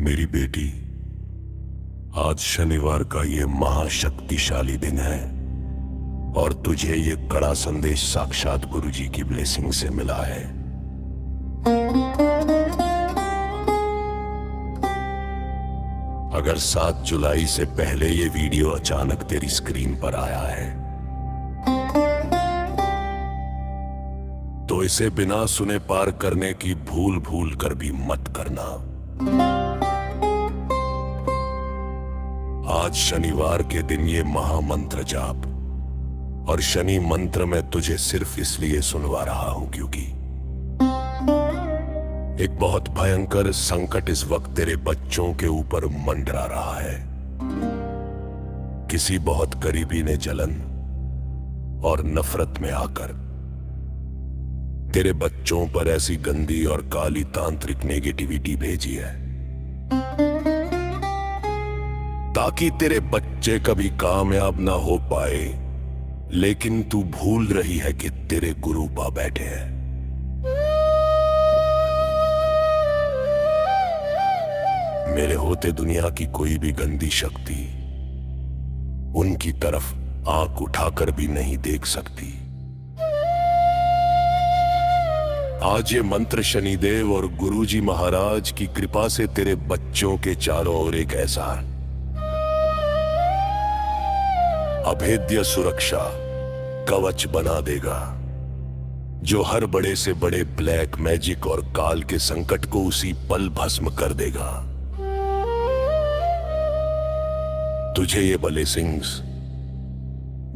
मेरी बेटी, आज शनिवार का ये महाशक्तिशाली दिन है और तुझे ये कड़ा संदेश साक्षात गुरुजी की ब्लेसिंग से मिला है। अगर 7 जुलाई से पहले ये वीडियो अचानक तेरी स्क्रीन पर आया है तो इसे बिना सुने पार करने की भूल भूल कर भी मत करना। आज शनिवार के दिन ये महामंत्र जाप और शनि मंत्र मैं तुझे सिर्फ इसलिए सुनवा रहा हूं क्योंकि एक बहुत भयंकर संकट इस वक्त तेरे बच्चों के ऊपर मंडरा रहा है। किसी बहुत करीबी ने जलन और नफरत में आकर तेरे बच्चों पर ऐसी गंदी और काली तांत्रिक नेगेटिविटी भेजी है ताकि तेरे बच्चे कभी कामयाब ना हो पाए। लेकिन तू भूल रही है कि तेरे गुरु पा बैठे हैं। मेरे होते दुनिया की कोई भी गंदी शक्ति उनकी तरफ आंख उठाकर भी नहीं देख सकती। आज ये मंत्र शनिदेव और गुरुजी महाराज की कृपा से तेरे बच्चों के चारों ओर एक ऐसा अभेद्य सुरक्षा कवच बना देगा जो हर बड़े से बड़े ब्लैक मैजिक और काल के संकट को उसी पल भस्म कर देगा। तुझे ये ब्लेसिंग्स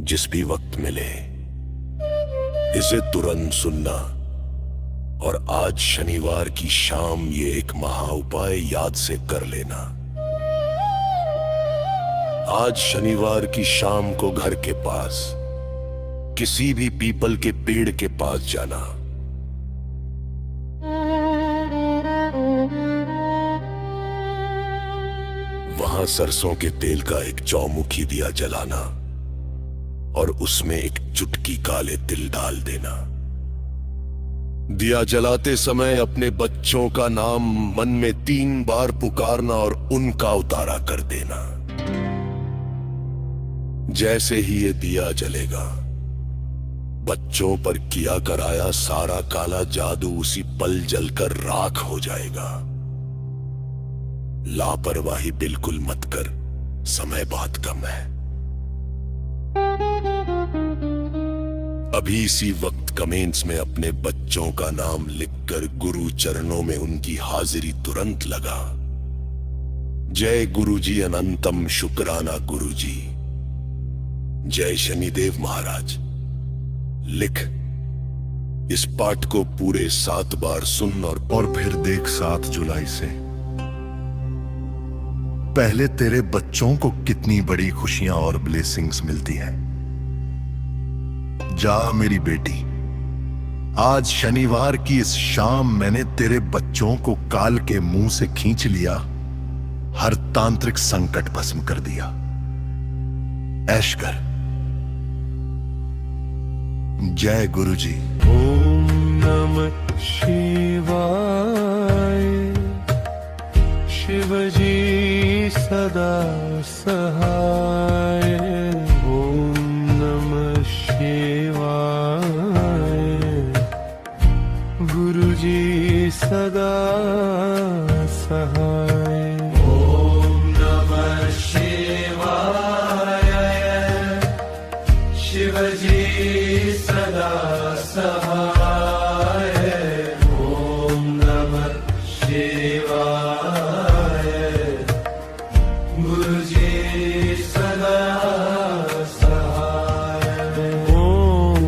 जिस भी वक्त मिले इसे तुरंत सुनना और आज शनिवार की शाम ये एक महा उपाय याद से कर लेना। आज शनिवार की शाम को घर के पास किसी भी पीपल के पेड़ के पास जाना। वहां सरसों के तेल का एक चौमुखी दिया जलाना और उसमें एक चुटकी काले तिल डाल देना। दिया जलाते समय अपने बच्चों का नाम मन में 3 बार पुकारना और उनका उतारा कर देना। जैसे ही ये दिया जलेगा बच्चों पर किया कराया सारा काला जादू उसी पल जलकर राख हो जाएगा। लापरवाही बिल्कुल मत कर, समय बहुत कम है। अभी इसी वक्त कमेंट्स में अपने बच्चों का नाम लिखकर गुरु चरणों में उनकी हाजिरी तुरंत लगा। जय गुरुजी, अनंतम शुक्राना गुरुजी, जय शनिदेव महाराज लिख। इस पाठ को पूरे 7 बार सुन और फिर देख 7 जुलाई से पहले तेरे बच्चों को कितनी बड़ी खुशियां और ब्लेसिंग्स मिलती हैं। जा मेरी बेटी, आज शनिवार की इस शाम मैंने तेरे बच्चों को काल के मुंह से खींच लिया, हर तांत्रिक संकट भस्म कर दिया। ऐश कर। जय गुरुजी। ओम नमः शिवाय। शिवजी सदा सहाय। ओम नमः शिवाय। गुरुजी सदा सहाय। ओम नमः शिवाय। शिवजी सदा सहाय। ओम नमः शिवाय। गुरुजी सदा सहाय। ओम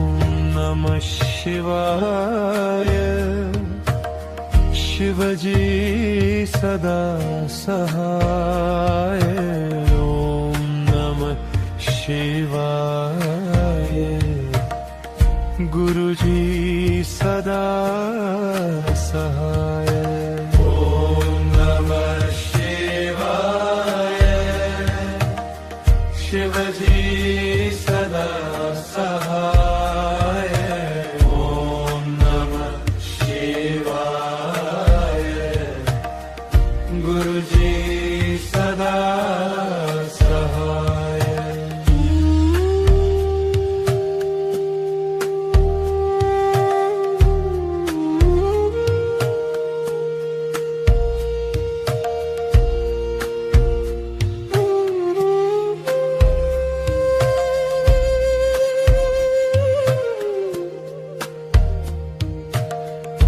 नमः शिवाय। शिवजी सदा सहाय। ओम नमः शिवाय। गुरुजी सदा सहाय। ओम नमः शिवाय। शिवजी सदा सहाय। ओम नमः शिवाय। गुरु गुरुजी सदा सहाय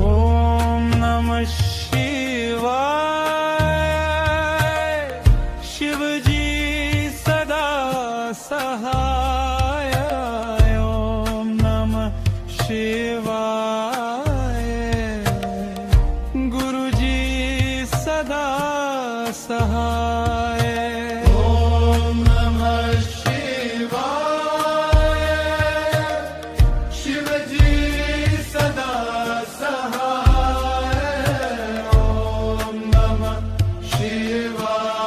ओम नमः शिवाय शिवजी सदा सहाय ओम नमः शिवाय गुरुजी सदा सहाय ओम नमः शिवाय शिवजी सदा सहाय ओम नमः शिवाय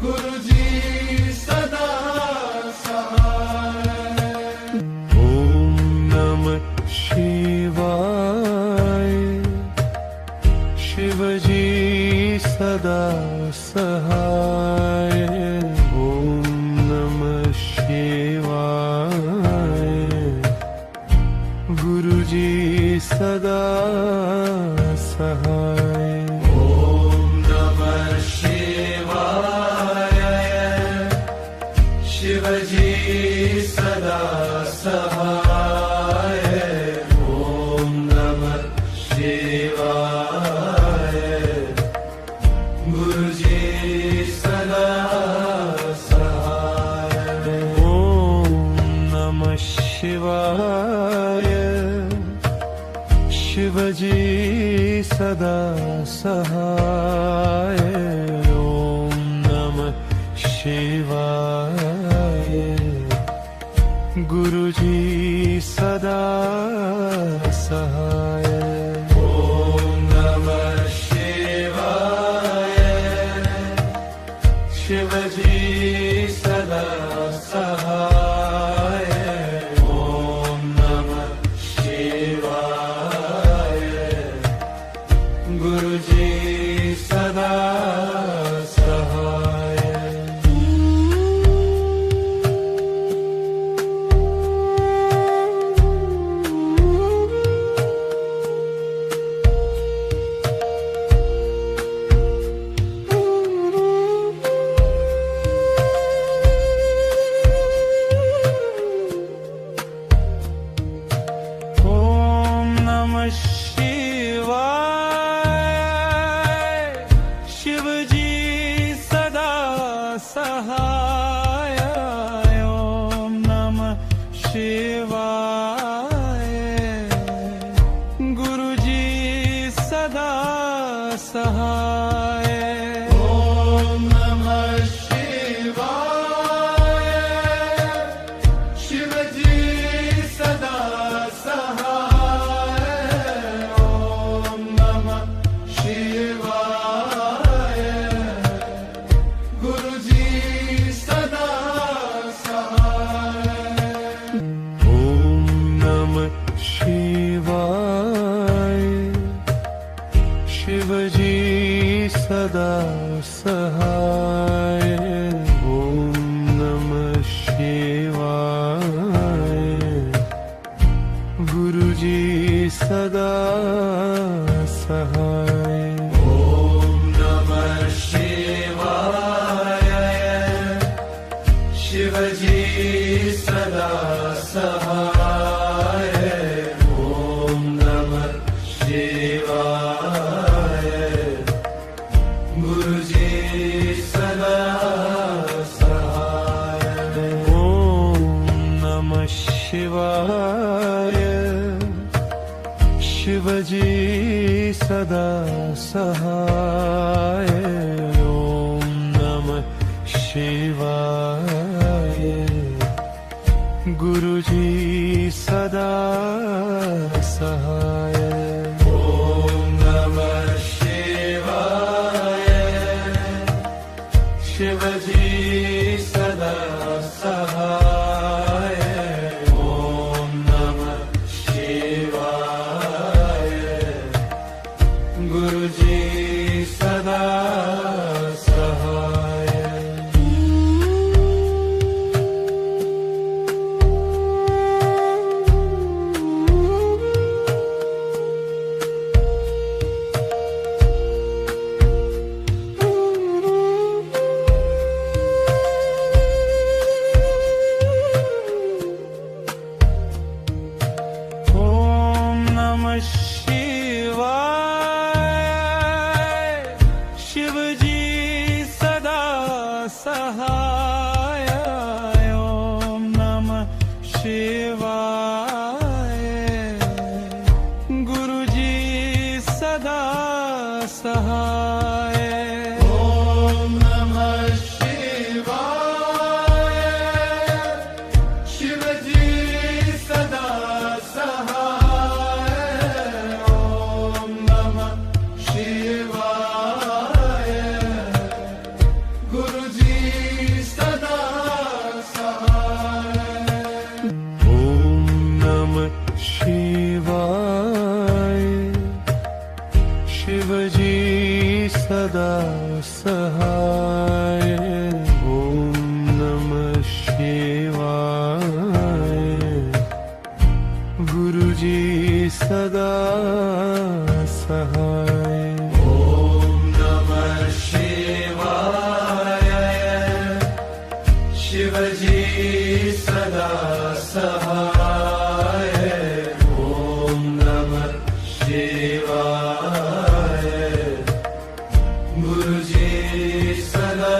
गुरुजी सदा सहाय ओम नमः शिवाय शिवजी सदा सहाय ओम नमः शिवाय गुरुजी सदा सहाय ओम नमः शिवाय शिवजी सदा सहाय ओम नमः शिवाय गुरुजी सदा सहाय ओम नमः शिवाय शिवजी सदा सहाय ओम नमः शिवाय गुरुजी सदा सहाय ओम नमः शिवाय शिवजी सदा सहाय ओम नमः शिवाय गुरुजी सदा सहाय ओम नमः शिवाय शिवजी सदा सहाय ओम नमः शिवाय गुरुजी सदा सहाय ओम नमः शिवाय शिवजी सदा सहाय ओम नमः शिवाय गुरुजी सदा सहाय ओम नमः शिवाय शिवजी सदा सहाय ओम नमः शिवाय गुरुजी सदा सहाय ओम नमः शिवाय शिवजी सदा सहाय ओम नमः शिवाय गुरुजी सदा सहाय ओम नमः शिवाय शिवजी सदा सहाय ओम नमः शिवाय गुरुजी सदा सहाय ओम नमः शिवाय शिवजी सदा सहाय ओम नमः शिवाय गुरुजी सहाय ओम नमः शिवाय शिवजी सदा सहाय ओम नमः शिवाय गुरुजी सदा सहाय ओम नमः शिवाय शिवजी सदा सहाय ओम नमः शिवाय गुरुजी सदा सहाय ओम नमः शिवाय शिवजी सदा सहाय ओम नमः शिवाय गुरुजी सदा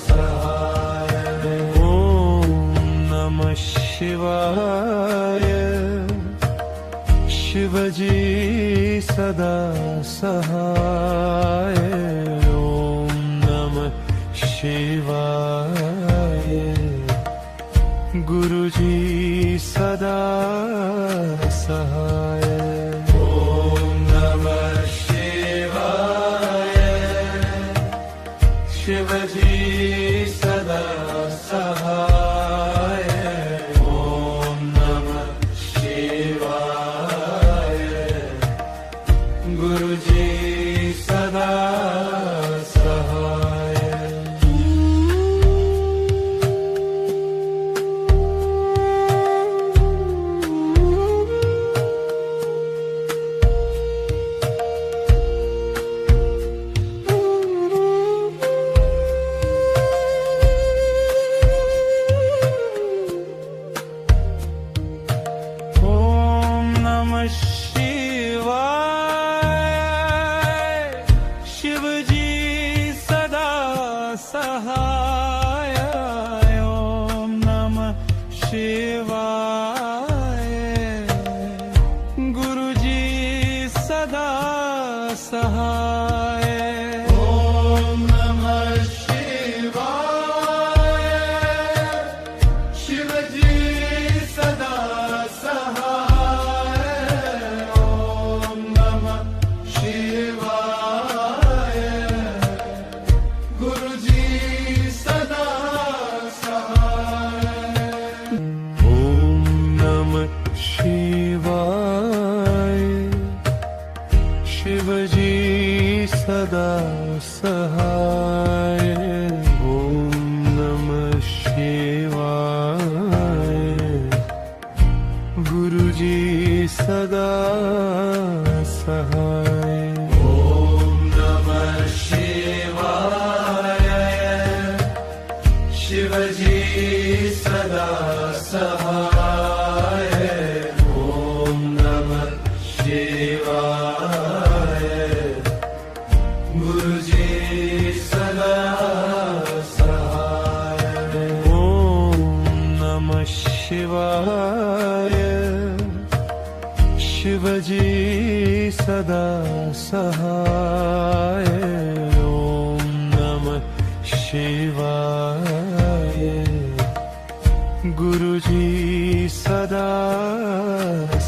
सहाय ओम नमः शिवाय शिवजी सदा सहाय ओम नमः शिवाय गुरुजी सदा सहाय ओम नमः शिवाय शिवजी सदा सहाय ओम नमः शिवाय गुरुजी सदा सहाय ओम नमः शिवाय शिवजी सदा सहाय ओम नमः शिवाय गुरुजी सदा सहाय ओम नमः शिवाय शिवजी सदा सहाय ओम नमः शिवाय गुरुजी सदा सहाय ओम नमः शिवाय शिवजी सदा सहाय ओम नमः शिवाय गुरुजी सदा सहाय ओम नमः शिवाय शिवजी सदा सहाय ओम नमः शिवाय गुरुजी सदा सहाय ओम नमः शिवाय शिवजी सदा सहाय ओम नमः शिवाय गुरुजी सदा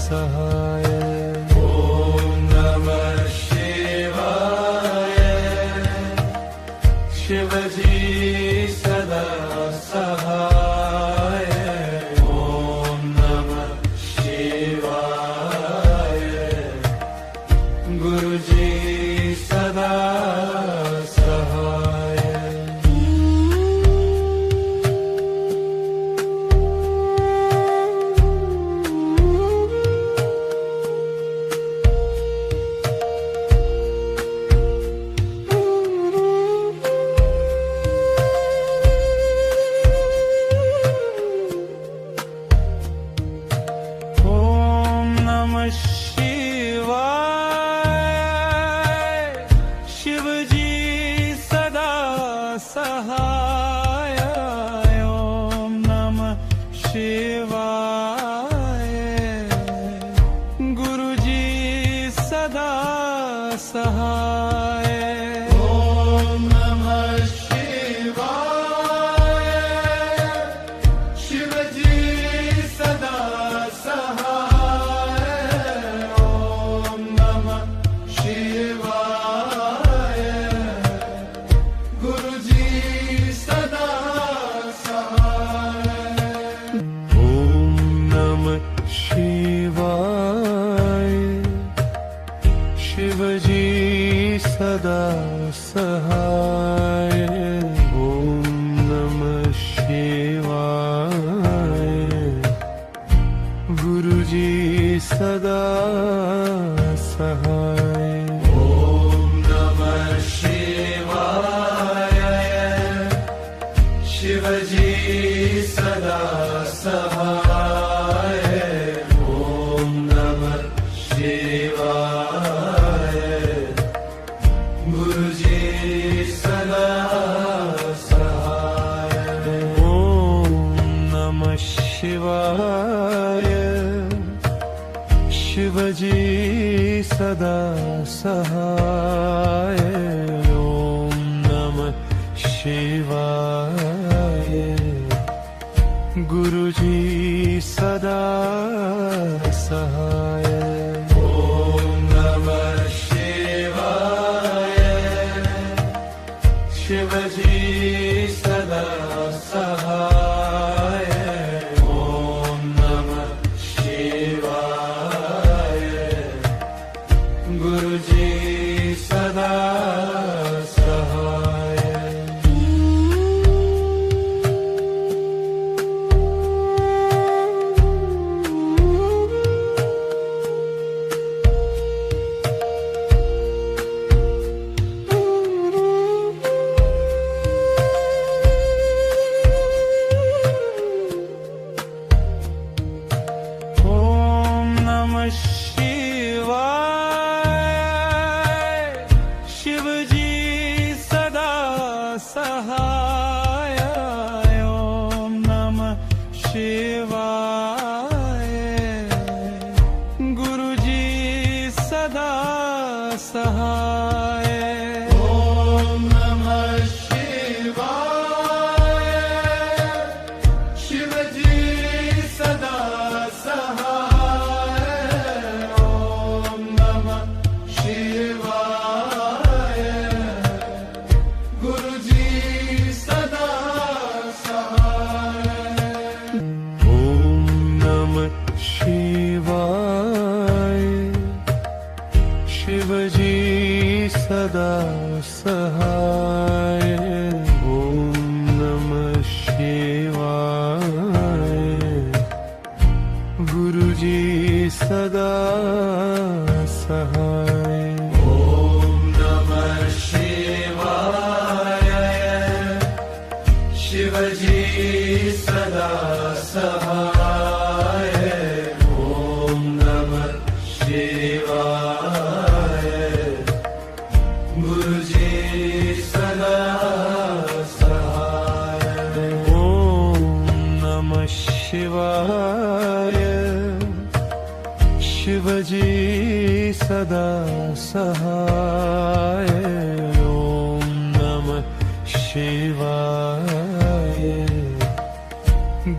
सहाय ओम नमः शिवाय शिवजी सदा सहाय ओम नमः शिवाय गुरुजी सदा सहाय नमः शिवाय शिवजी सदा सहाय ओम नमः शिवाय गुरुजी सदा सहाय ओम नमः शिवाय शिवजी सदा सहाय ओम नमः शिवाय गुरुजी सदा सहाय ओम नमः शिवाय शिवजी सदा सहाय ओम नमः शिवाय गुरुजी सदा सहाय ओम नमः शिवाय शिवजी सदा सहाय ओम नमः शिवाय गुरुजी सदा सहाय ओम नमः शिवाय शिवजी सदा सहाय ओम नमः शिवाय गुरुजी सदा सहाय ओम नमः शिवाय शिवजी सदा सहाय ओम नमः शिवाय गुरुजी सदा सहाय ओम नमः शिवाय शिवजी सदा सहाय ओम नमः शिवाय गुरुजी सदा सहाय ओम नमः शिवाय शिवजी सदा सहाय ओम नमः शिवाय गुरुजी सदा सहाय ओम नमः शिवाय शिवजी सदा सहाय ओम नमः शिवाय गुरुजी सदा सहाय ओम नमः शिवाय शिवजी सदा सहाय ओम नमः शिवाय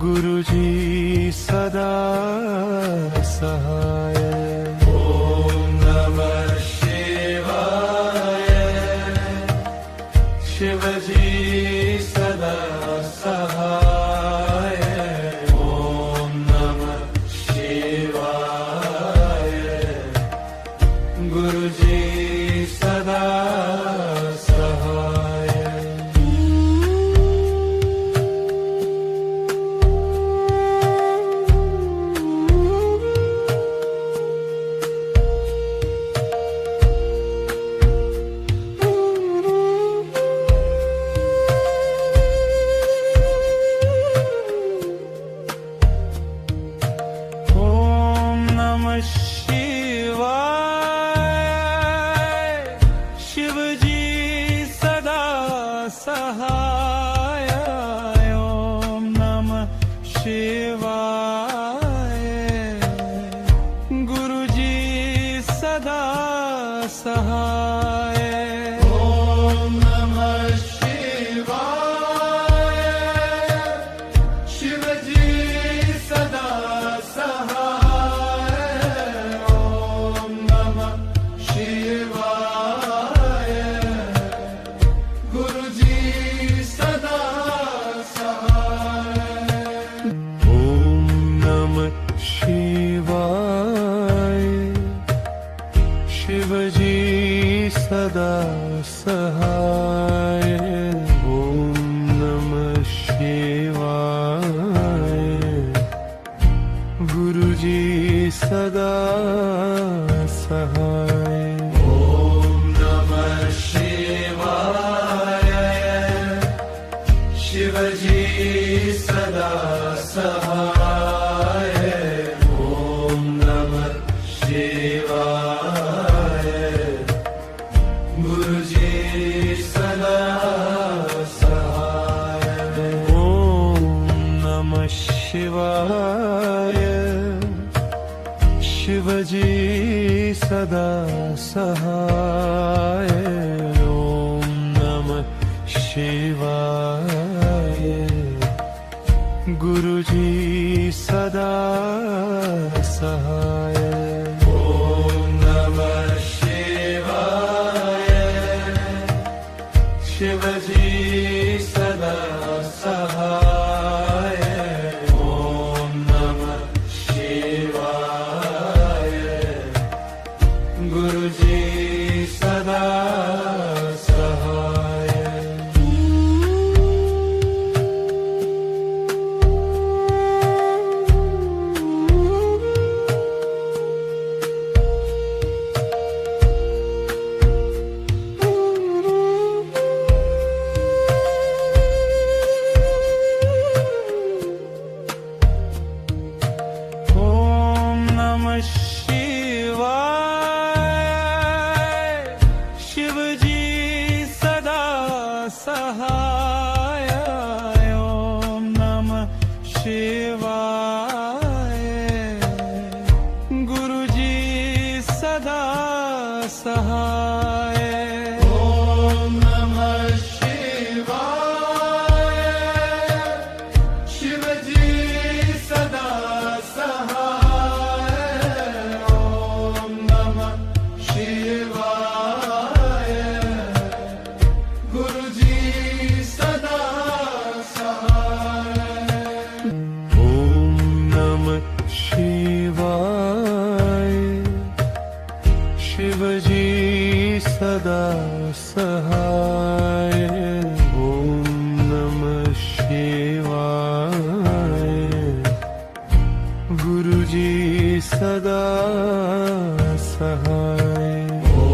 गुरुजी सदा सहाय ओम नमः शिवाय शिवजी सदा सहाय ओम नमः शिवाय गुरुजी सदा सहाय ओम नमः शिवाय शिवजी सदा सहाय ओम नमः शिवाय गुरुजी सदा सहाय ओम नमः सदा सहाय ओम नमः शिवाय गुरुजी सदा सहाय ॐ नमः शिवाय शिवजी सदा सहाय ॐ नमः शिवाय गुरुजी सदा सहाय ओम नमः शिवाय शिवजी सदा सहाय ओम नमः शिवाय गुरुजी सदा सहाय ॐ नमः शिवाय शिवजी सदा सहाय ॐ नमः शिवाय गुरुजी सदा सहाय ओम नमः शिवाय शिवजी सदा सहाय ओम नमः शिवाय गुरुजी सदा सहाय ॐ नमः शिवाय शिवजी सदा सहाय ॐ नमः शिवाय गुरुजी सदा सहाय ओम नमः शिवाय शिवजी सदा सहाय ओम नमः शिवाय गुरुजी सदा सहाय ॐ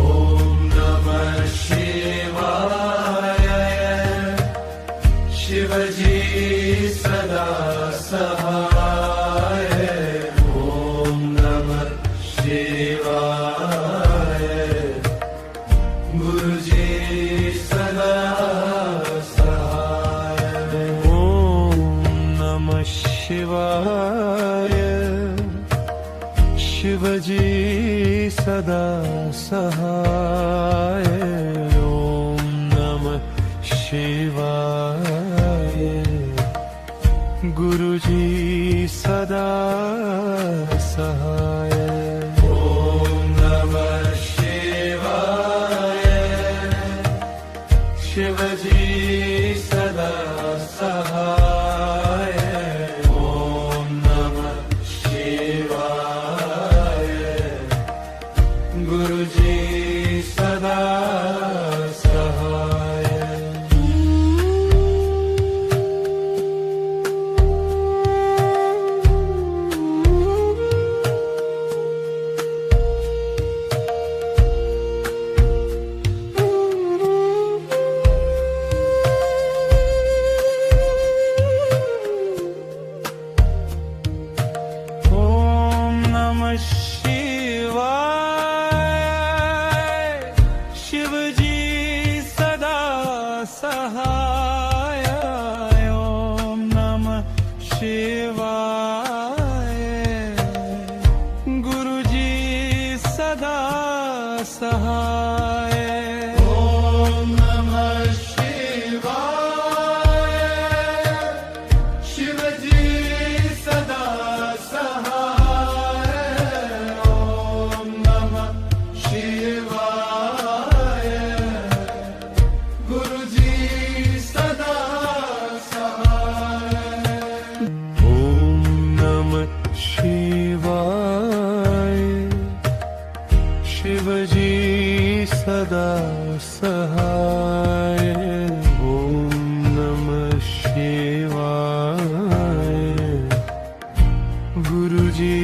नमः शिवाय शिवजी सदा सहाय ॐ नमः शिवाय गुरुजी सदा सहाय ओम नमः शिवाय शिवजी सदा सहाय ओम नमः शिवाय गुरुजी सदा सहाय ॐ नमः शिवाय शिवजी सदा सहाय ॐ नमः शिवाय गुरुजी सदा सहाय ओम नमः शिवाय शिवजी सदा सहाय ओम नमः शिवाय गुरुजी सदा सहाय ॐ नमः शिवाय शिवजी सदा सहाय ॐ नमः शिवाय गुरुजी सदा सहाय ओम सहाय ओम नमः शिवाय गुरुजी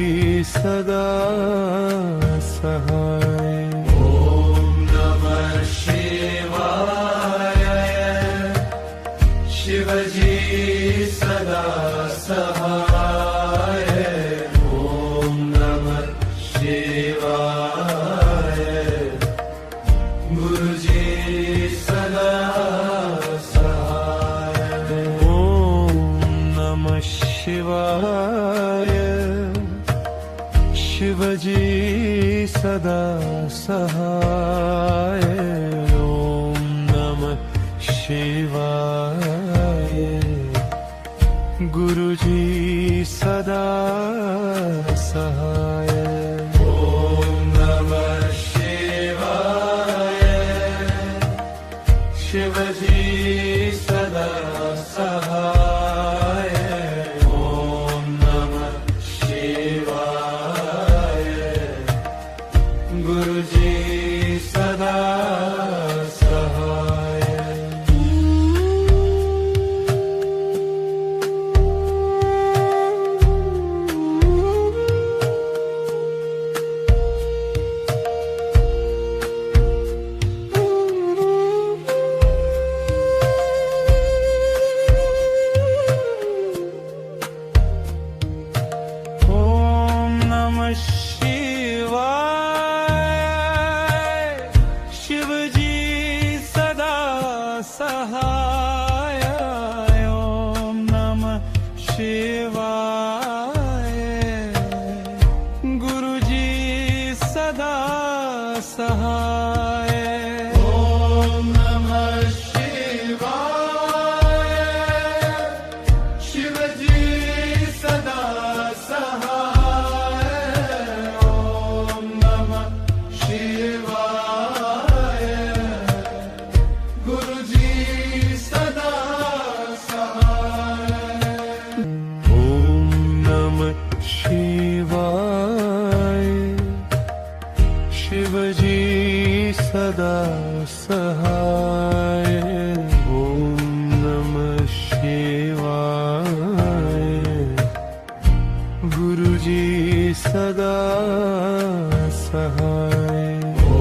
सदा सहाय ॐ नमः शिवाय शिवजी सदा सहाय ॐ नमः शिवाय गुरुजी सदा सहाय ओम नमः शिवाय शिवजी सदा सहाय ओम नमः शिवाय गुरुजी सदा सहाय ॐ नमः शिवाय शिवजी सदा सहाय ॐ नमः शिवाय गुरुजी सदा सहाय ओम नमः शिवाय शिवजी सदा सहाय ओम नमः शिवाय गुरुजी सदा सहाय ॐ नमः शिवाय शिवजी सदा सहाय ॐ नमः शिवाय गुरुजी सदा सहाय ओम नमः शिवाय शिवजी सदा सहाय ओम नमः शिवाय गुरुजी सदा सहाय ॐ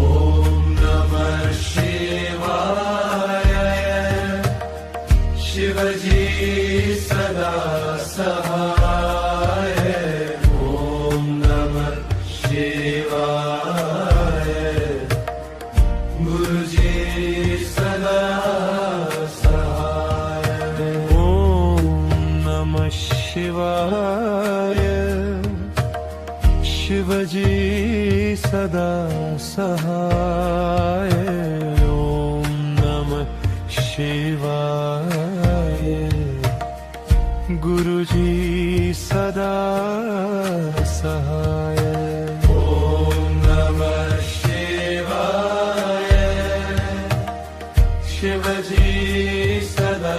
नमः शिवाय शिवजी सदा सहाय ॐ नमः शिवाय गुरुजी सदा सहाय ओम नमः शिवाय शिवजी सदा सहाय ओम नमः शिवाय गुरुजी सदा सहाय ॐ नमः शिवाय शिवजी सदा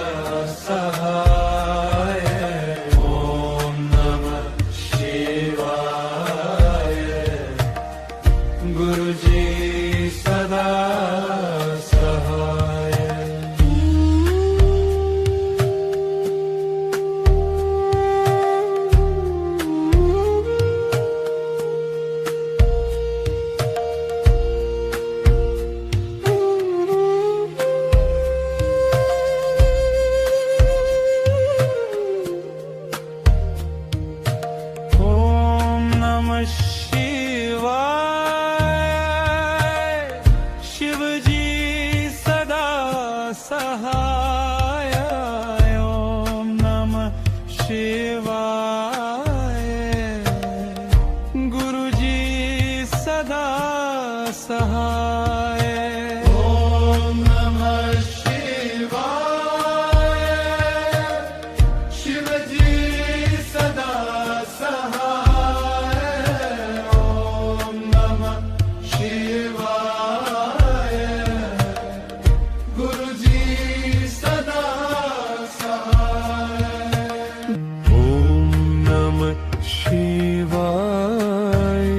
सहाय ॐ नमः शिवाय गुरुजी सदा सहाय ओम नमः शिवाय शिवजी सदा सहाय ओम नमः शिवाय गुरुजी सदा सहाय ॐ नमः शिवाय शिवजी सदा सहाय ॐ नमः शिवाय गुरुजी सदा सहाय ओम नमः शिवाय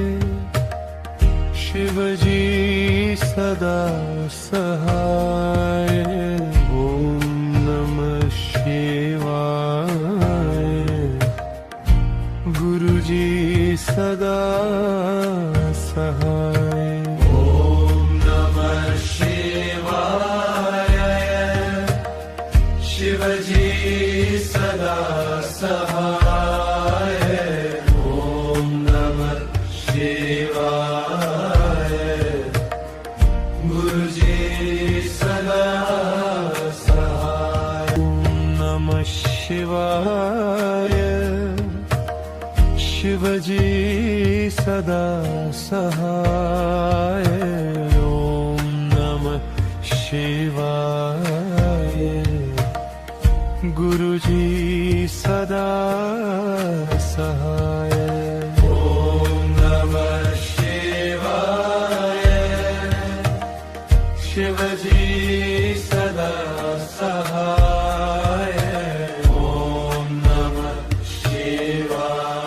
शिवजी सदा सहाय शिवाय शिवजी सदा सहाय ओम नमः शिवाय गुरुजी सदा सहाय ओम नमः शिवाय शिवजी सदा सहाय ओम नमः शिवाय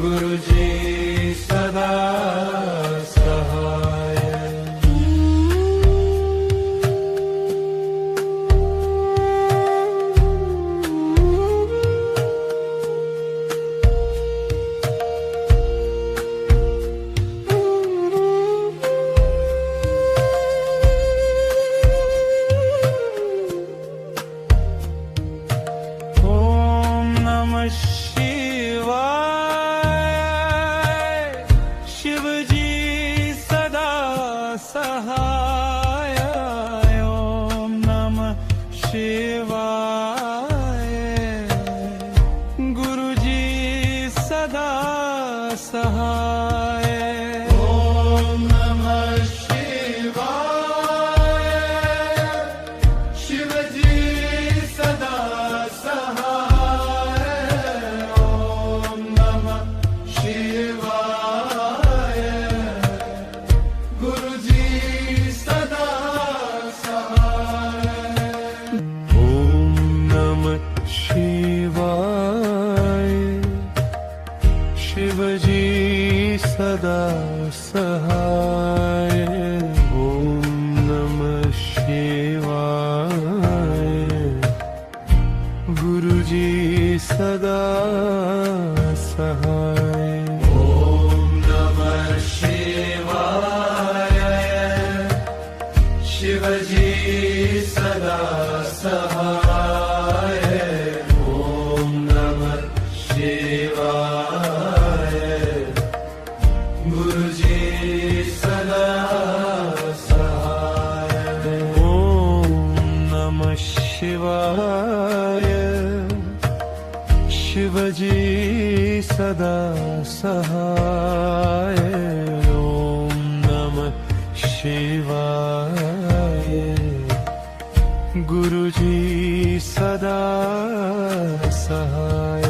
गुरुजी सदा सहाय ओम नमः शिवाय शिवजी सदा सहाय ओम नमः शिवाय गुरुजी सदा सहाय ओम नमः शिवाय शिवजी सदा सहाय ओम नमः शिवाय गुरुजी सदा सहाय ओम नमः शिवाय शिवजी सदा सहाय ओम नमः शिवाय गुरुजी सदा सहाय ओम नमः शिवाय शिवजी सदा सहाय ओम नमः शिवाय गुरुजी सदा सहाय ओम नमः शिवाय शिवजी सदा सहाय ओम नमः शिवाय गुरुजी सदा सहाय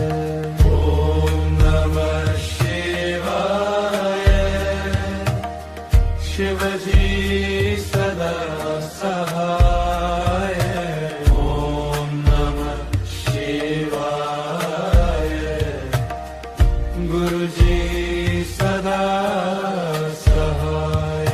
ओम नमः शिवाय शिवजी सदा सहाय ओम नमः शिवाय गुरुजी सदा सहाय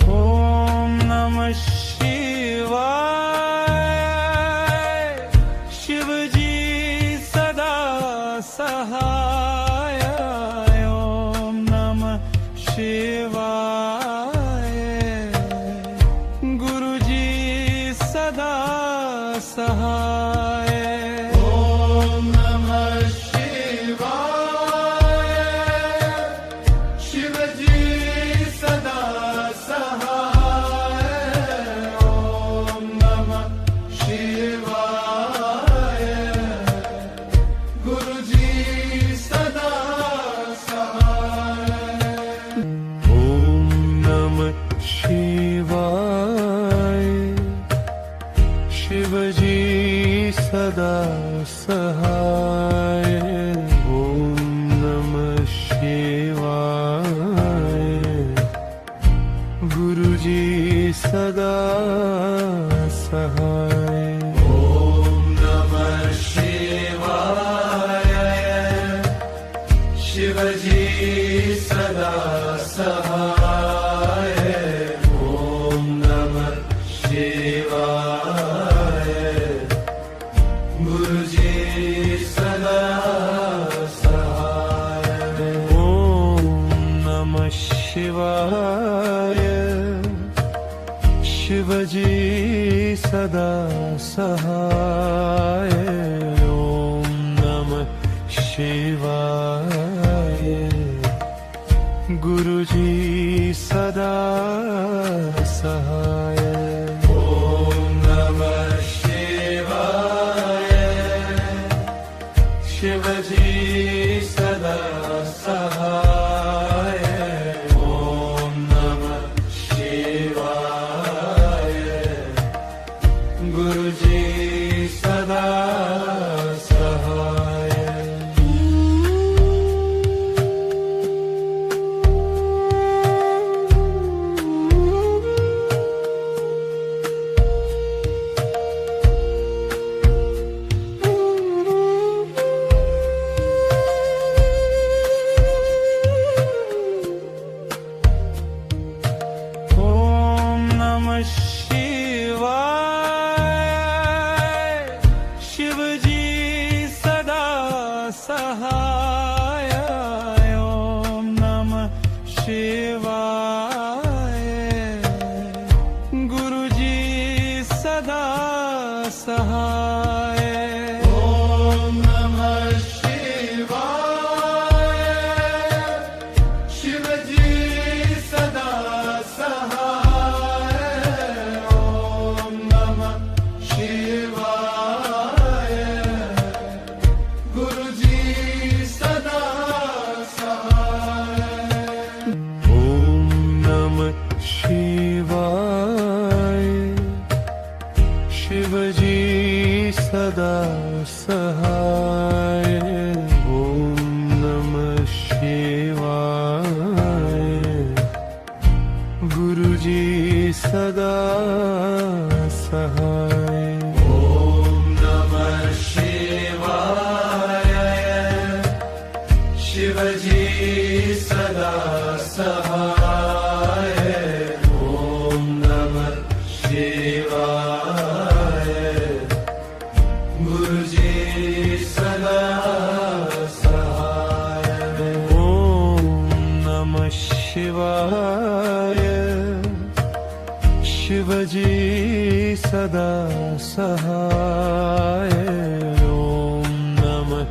ओम नमः शिवाय शिवजी सदा सहाय ओम नमः शिवाय गुरुजी सदा सहाय ओम नमः शिवाय शिवजी सदा सहाय ओम नमः शिवाय गुरुजी सदा सहाय ओम नमः शिवाय शिवजी सदा सहाय ओम नमः शिवाय गुरुजी सदा सहाय ओम नमः शिवाय शिवजी सदा सहाय ओम नमः शिवाय गुरुजी सदा सहाय ओम नमः शिवाय शिवजी सदा सहाय ओम नमः शिवाय गुरुजी सदा सहाय ॐ नमः शिवाय शिवजी सदा सहाय ॐ नमः शिवाय गुरुजी सदा सहाय ओम नमः शिवाय शिवजी सदा सहाय ओम नमः शिवाय गुरुजी सदा सहाय ॐ नमः शिवाय शिवजी सदा सहाय ॐ नमः शिवाय गुरुजी सदा सहाय ओम नमः शिवाय शिवजी सदा सहाय ओम नमः शिवाय गुरुजी सदा सहाय ॐ नमः शिवाय शिवजी सदा सहाय ॐ नमः शिवाय गुरुजी सदा सहाय ओम नमः शिवाय शिवजी सदा सहाय ओम नमः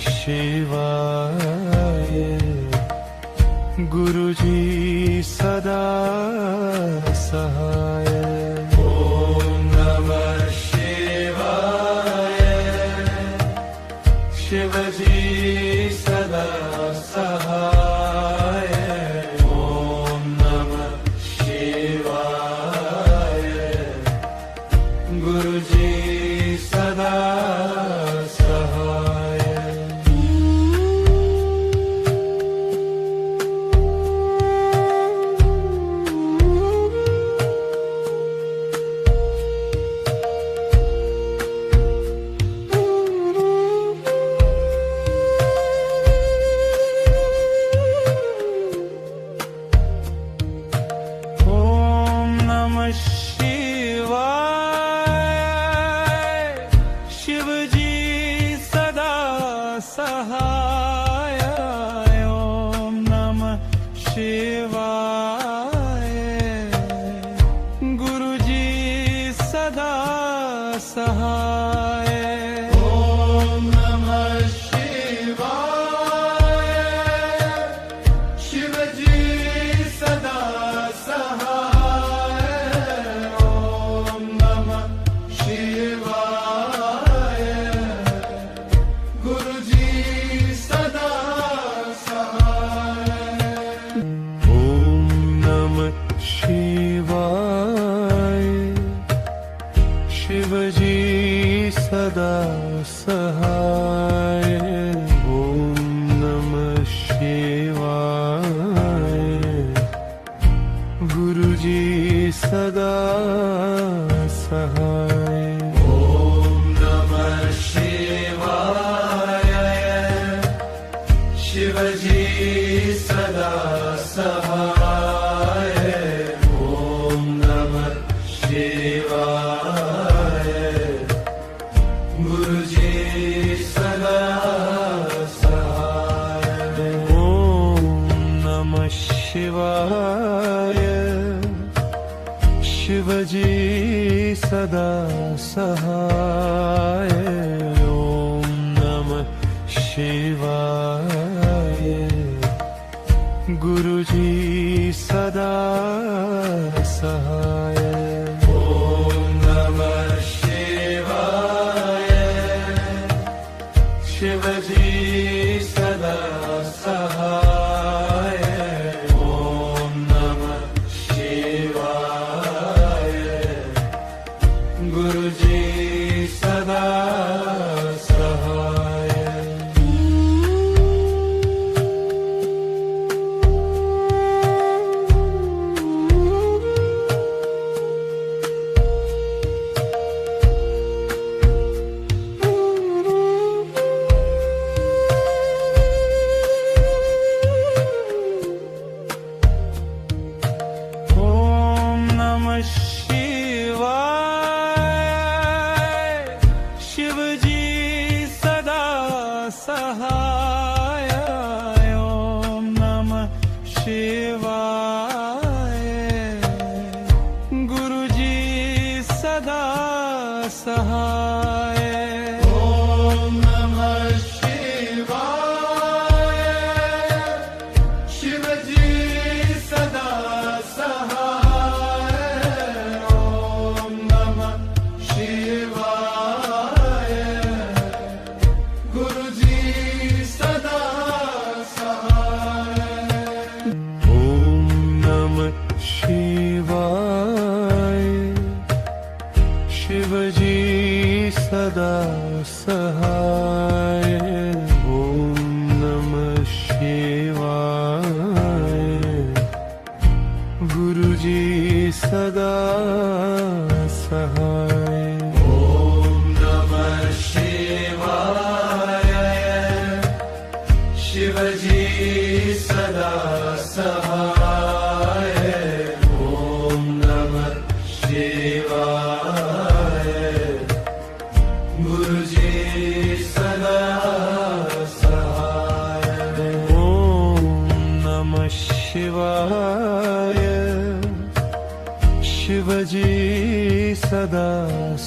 शिवाय गुरुजी सदा सहाय ॐ नमः शिवाय शिवजी सदा सहाय ॐ नमः शिवाय गुरुजी सदा सहाय ओम नमः शिवाय शिवजी सदा सहाय ओम नमः शिवाय गुरुजी सदा सहाय ॐ नमः शिवाय शिवजी सदा सहाय ॐ नमः शिवाय गुरुजी सदा सहाय ओम नमः शिवाय शिवजी सदा सहाय ओम नमः शिवाय गुरुजी सदा सहाय ॐ नमः शिवाय शिवजी सदा सहाय ॐ नमः शिवाय गुरुजी सदा सहाय ओम नमः शिवाय शिवजी सदा सहाय ओम नमः शिवाय गुरुजी सदा सहाय ओम नमः शिवाय शिवजी सदा सहाय ओम नमः शिवाय गुरुजी सदा सहाय ओम नमः शिवाय शिवजी सदा सहाय ओम नमः शिवाय गुरुजी सदा सहाय ओम नमः शिवाय शिवजी सदा सहाय ओम नमः शिवाय गुरुजी सदा सहाय ओम नमः शिवाय शिवजी सदा सहाय ओम नमः शिवाय गुरुजी सदा सहाय ओम नमः शिवाय शिवजी सदा सहाय ओम नमः शिवाय गुरुजी सदा सहाय ओम नमः शिवाय शिवजी सदा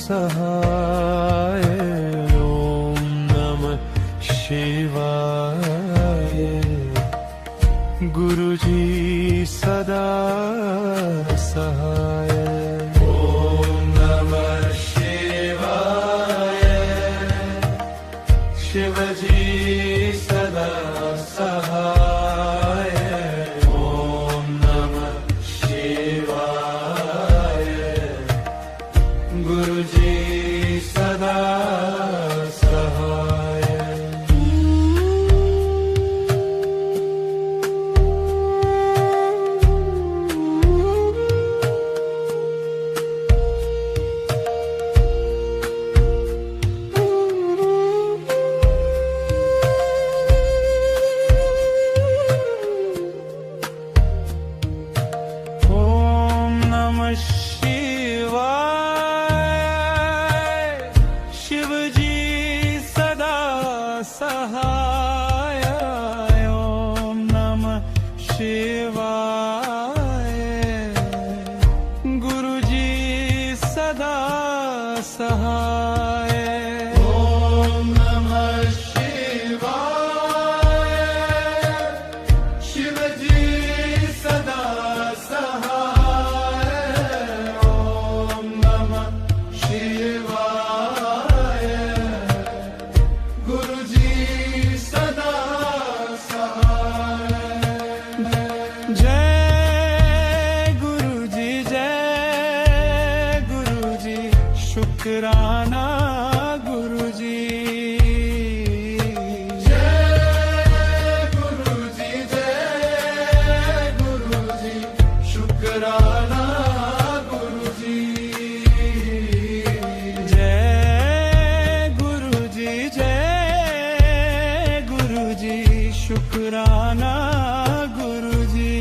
सहाय ओम नमः शिवाय गुरुजी सदा सहाय ओम नमः शिवाय शिवजी सदा सहाय ओम नमः शिवाय गुरुजी सदा सहाय ओम नमः शिवाय शिवजी सदा सहाय ओम नमः शिवाय गुरुजी सदा सहाय ओम नमः शिवाय शिवजी सदा सहाय ओम नमः शिवाय गुरुजी सदा सहाय जय गुरुजी शुक्राना गुरुजी जय गुरुजी शुक्राना गुरुजी जय गुरुजी शुक्राना गुरुजी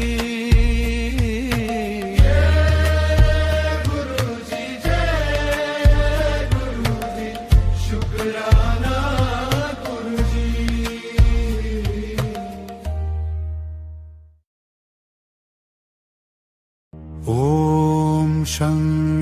शुक्राना गुरुजी ॐ शं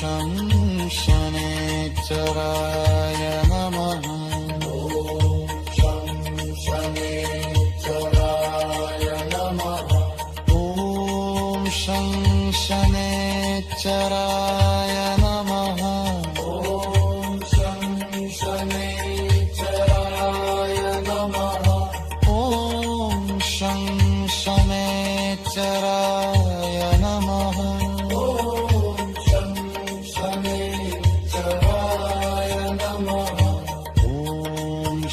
शं शनेश्वराय नमः ॐ शं शनेश्वराय नमः ॐ शं शनेश्वराय नमः ॐ शं शनेश्वराय नमः ॐ शं शनेश्वराय नमः ॐ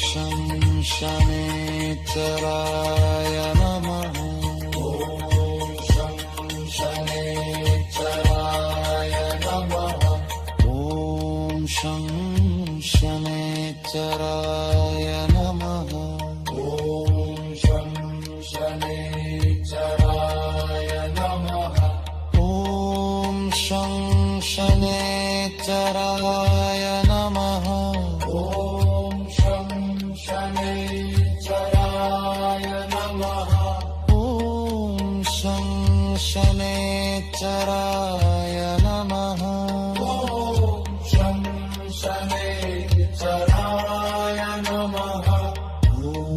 शं शनेश्वराय नमः ॐ शं शनेश्वराय नमः ॐ शं शनेश्वराय नमः ॐ शं शनेश्वराय नमः ॐ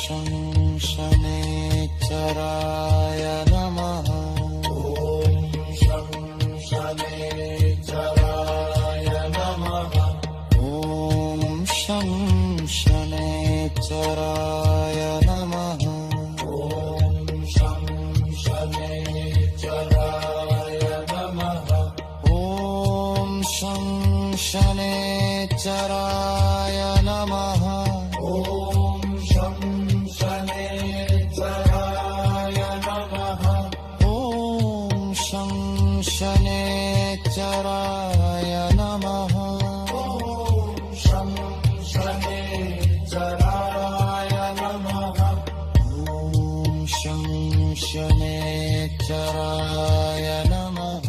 शं शनेश्वराय नमः ॐ शं शनेश्वराय नमः ॐ शं शनेश्वराय नमः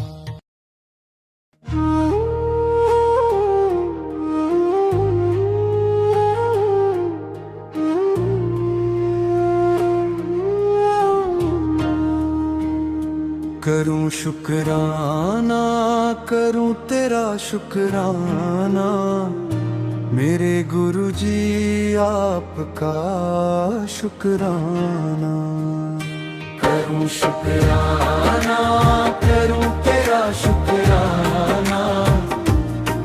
करूं शुक्राना करूं तेरा शुक्राना मेरे गुरु जी आपका शुक्राना करूं शुक्राना करूं तेरा शुक्राना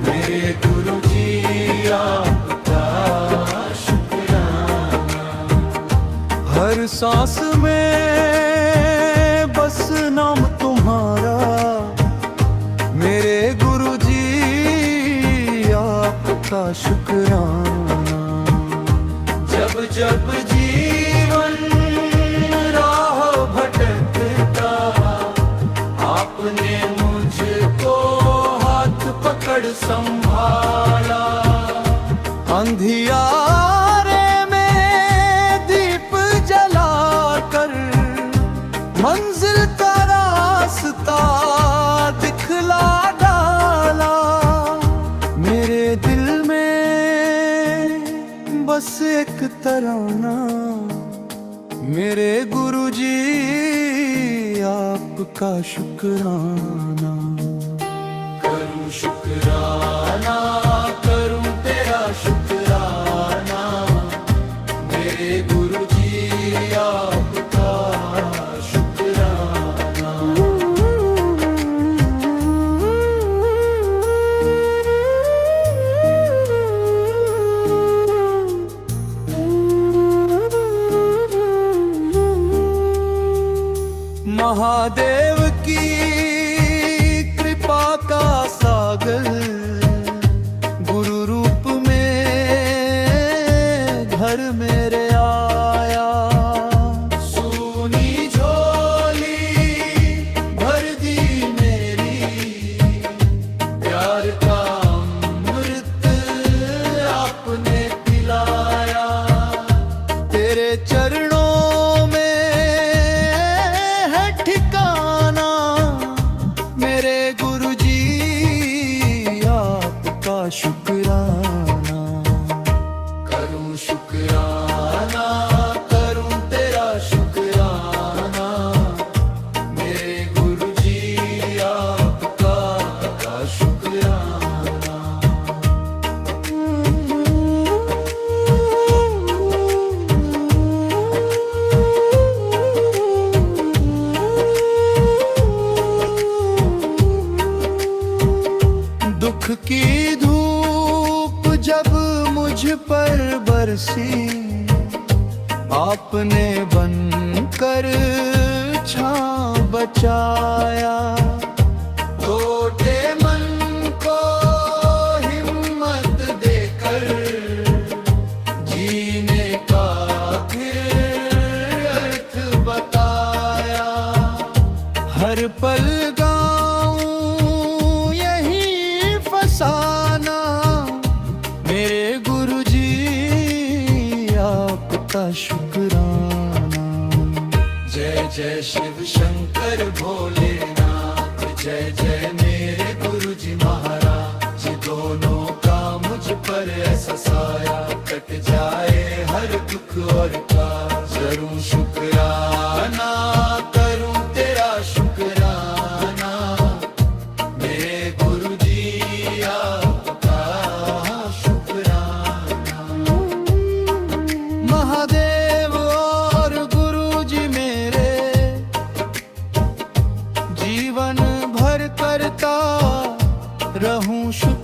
मेरे गुरु जी आपका शुक्राना हर सांस में बस नाम तुम्हारा मेरे गुरु जी आपका शुक्राना जब जब जीवन राह भटकता आपने मुझको हाथ पकड़ संभाला अंधियारे में दीप जलाकर मंजिल का रास्ता दिखला डाला मेरे दिल में बस एक तराना मेरे गुरु जी आपका शुक्राना करूं शुक्राना करूं तेरा शुक्राना मेरे गुरु जी आपका शुक्राना महादेव की की धूप जब मुझ पर बरसी, आपने बनकर छांव बचाया। छोटे मन को हिम्मत देकर जीने का फिर अर्थ बताया। हर पल गाऊं यही फसाना, मेरे गुरुजी आपका शुक्राना। जय जय शिव शंकर भोलेनाथ, जय जय मेरे गुरुजी महाराज। दोनों का मुझ पर ऐसा साया, कट जाए हर दुख और का। करूं शुक्राना, करूं तेरा शुक्राना, मेरे गुरुजी आपका शुक्राना। महादेव और गुरुजी मेरे जीवन भर करता रहूं शुक्र।